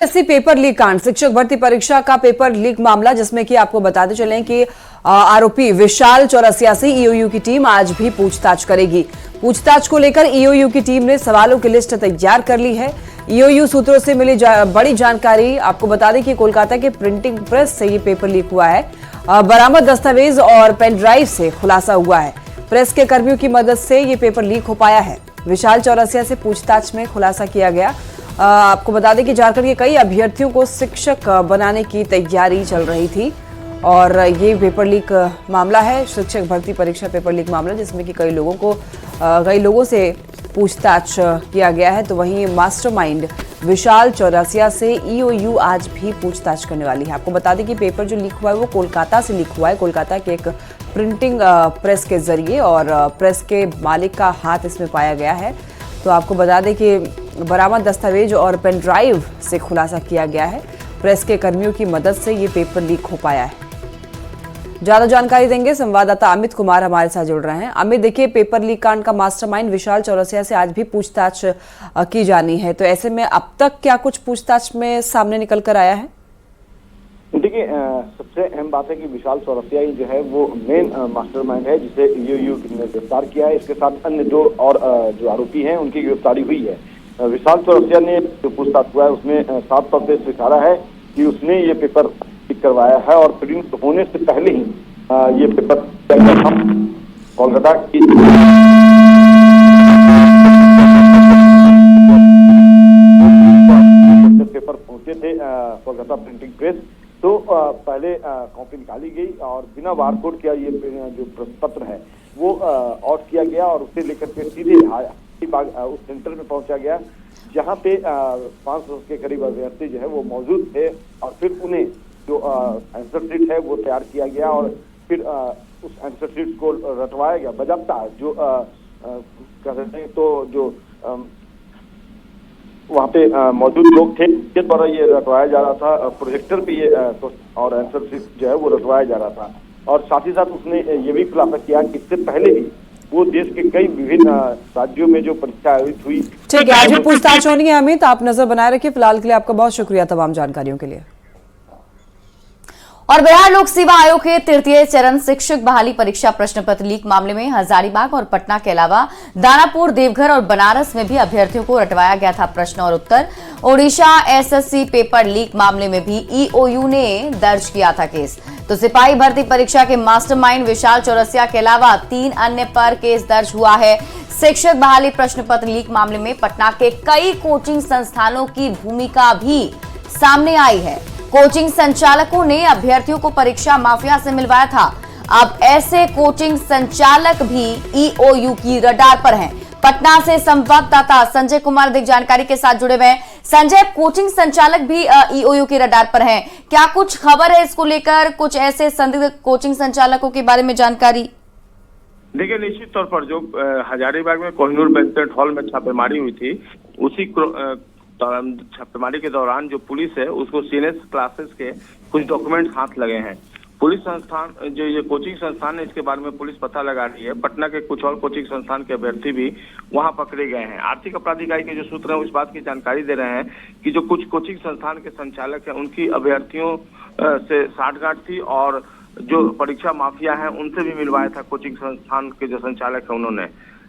SSC paper leak कांड, शिक्षक भर्ती परीक्षा का पेपर लीक मामला, जिसमें कि आपको बताते चलें कि आरोपी विशाल चौरसिया से ईओयू की टीम आज भी पूछताछ करेगी। पूछताछ को लेकर ईओयू की टीम ने सवालों की लिस्ट तैयार कर ली है। ईओयू सूत्रों से मिली बड़ी जानकारी, आपको बता दें कि कोलकाता के प्रिंटिंग प्रेस से ये पेपर लीक हुआ है। बरामद दस्तावेज और पेन ड्राइव से खुलासा हुआ है। प्रेस के कर्मियों की मदद से ये पेपर लीक हो पाया है। विशाल चौरसिया से पूछताछ में खुलासा किया गया। आपको बता दें कि झारखंड के कई अभ्यर्थियों को शिक्षक बनाने की तैयारी चल रही थी और ये पेपर लीक मामला है, शिक्षक भर्ती परीक्षा पेपर लीक मामला, जिसमें कि कई लोगों से पूछताछ किया गया है। तो वहीं मास्टरमाइंड विशाल चौरसिया से ईओयू आज भी पूछताछ करने वाली है। आपको बता दें कि पेपर जो लीक हुआ है वो कोलकाता से लीक हुआ है, कोलकाता के एक प्रिंटिंग प्रेस के जरिए, और प्रेस के मालिक का हाथ इसमें पाया गया है। तो आपको बता दें कि बरामद दस्तावेज और पेन ड्राइव से खुलासा किया गया है। प्रेस के कर्मियों की मदद से ये पेपर लीक हो पाया है। ज्यादा जानकारी देंगे संवाददाता अमित कुमार हमारे साथ जुड़ रहे हैं। अमित, देखिए, पेपर लीक कांड का मास्टरमाइंड विशाल चौरसिया से आज भी पूछताछ की जानी है, तो ऐसे में अब तक क्या कुछ पूछताछ में सामने निकल कर आया है? देखिए, सबसे अहम बात है कि विशाल चौरसिया ही जो है वो मेन मास्टरमाइंड है, जिसे ईओयू ने गिरफ्तार किया है। इसके साथ अन्य दो और जो आरोपी हैं उनकी गिरफ्तारी हुई है। विशाल चौरसिया ने जो पूछताछ हुआ है उसमें साफ तौर पर स्वीकारा है कि उसने ये पेपर लीक करवाया है और प्रिंट होने से पहले ही ये पेपर कोलकाता की पेपर पहुंचे थे कोलकाता प्रिंटिंग प्रेस। तो पहले कॉपी निकाली गई और बिना बारकोड किया ये जो पत्र है वो आउट किया गया और उसे लेकर के सीधे उस सेंटर में पहुंचा गया, जहां पे 500 के करीब अभ्यर्थी जो है वो मौजूद थे। और फिर उन्हें जो आंसर शीट है वो तैयार किया गया और फिर उस आंसर शीट को रटवाया गया बजाबता। जो कह सकते हैं तो जो वहाँ पे मौजूद लोग थे, जिसके द्वारा ये रटवाया जा रहा था। प्रोजेक्टर पे ये और आंसर शीट जो है वो रटवाया जा रहा था। और साथ ही साथ उसने ये भी खुलासा किया कि इससे पहले भी वो देश के कई विभिन्न राज्यों में जो परीक्षा आयोजित हुई। ठीक है, आज भी पूछताछ होनी है। अमित, आप नजर बनाए रखिए। फिलहाल के लिए आपका बहुत शुक्रिया तमाम जानकारियों के लिए। और बिहार लोक सेवा आयोग के तृतीय चरण शिक्षक बहाली परीक्षा प्रश्न पत्र लीक मामले में हजारीबाग और पटना के अलावा दानापुर, देवघर और बनारस में भी अभ्यर्थियों को रटवाया गया था प्रश्न और उत्तर। ओडिशा एसएससी पेपर लीक मामले में भी ईओयू ने दर्ज किया था केस। तो सिपाही भर्ती परीक्षा के मास्टरमाइंड विशाल चौरसिया के अलावा 3 अन्य पर केस दर्ज हुआ है। शिक्षक बहाली प्रश्न पत्र लीक मामले में पटना के कई कोचिंग संस्थानों की भूमिका भी सामने आई है। कोचिंग संचालकों ने अभ्यर्थियों को परीक्षा माफिया से मिलवाया था। अब ऐसे कोचिंग संचालक भी ईओयू की रडार पर हैं। पटना से संवाददाता संजय कुमार अधिक जानकारी के साथ जुड़े हुए हैं। संजय, कोचिंग संचालक भी ईओयू के रडार पर हैं, क्या कुछ खबर है इसको लेकर? कुछ ऐसे संदिग्ध कोचिंग संचालकों के बारे में जानकारी? देखिए, निश्चित तौर पर जो हजारीबाग में कोहिनूर बैंक्वेट हॉल में छापेमारी हुई थी, उसी छापेमारी के दौरान जो पुलिस है उसको सीनियर क्लासेस के कुछ डॉक्यूमेंट्स हाथ लगे हैं। पुलिस संस्थान जो ये कोचिंग संस्थान है, इसके बारे में पुलिस पता लगा रही है। पटना के कुछ और कोचिंग संस्थान के अभ्यर्थी भी वहां पकड़े गए हैं। आर्थिक अपराध इकाई के जो सूत्र हैं इस बात की जानकारी दे रहे हैं कि जो कुछ कोचिंग संस्थान के संचालक हैं उनकी अभ्यर्थियों से साठगांठ थी और जो परीक्षा माफिया है उनसे भी मिलवाया था कोचिंग संस्थान के जो संचालक है उन्होंने।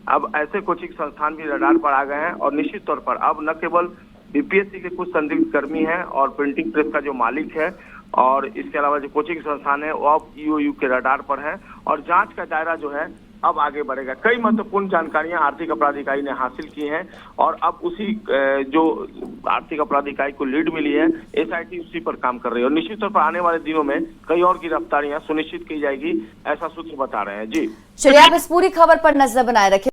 अब ऐसे कोचिंग संस्थान भी रडार पर आ गए हैं और निश्चित तौर पर अब न केवल बीपीएससी के कुछ संदिग्ध कर्मी हैं और प्रिंटिंग प्रेस का जो मालिक है और इसके अलावा जो कोचिंग संस्थान है वो अब ईओयू के रडार पर है और जांच का दायरा जो है अब आगे बढ़ेगा। कई महत्वपूर्ण जानकारियां आर्थिक अपराध इकाई ने हासिल की हैं और अब उसी जो आर्थिक अपराध इकाई को लीड मिली है, एसआईटी उसी पर काम कर रही है और निश्चित तौर पर आने वाले दिनों में कई और गिरफ्तारियां सुनिश्चित की जाएगी, ऐसा सूत्र बता रहे हैं। जी चलिए, आप इस पूरी खबर पर नजर बनाए रखें।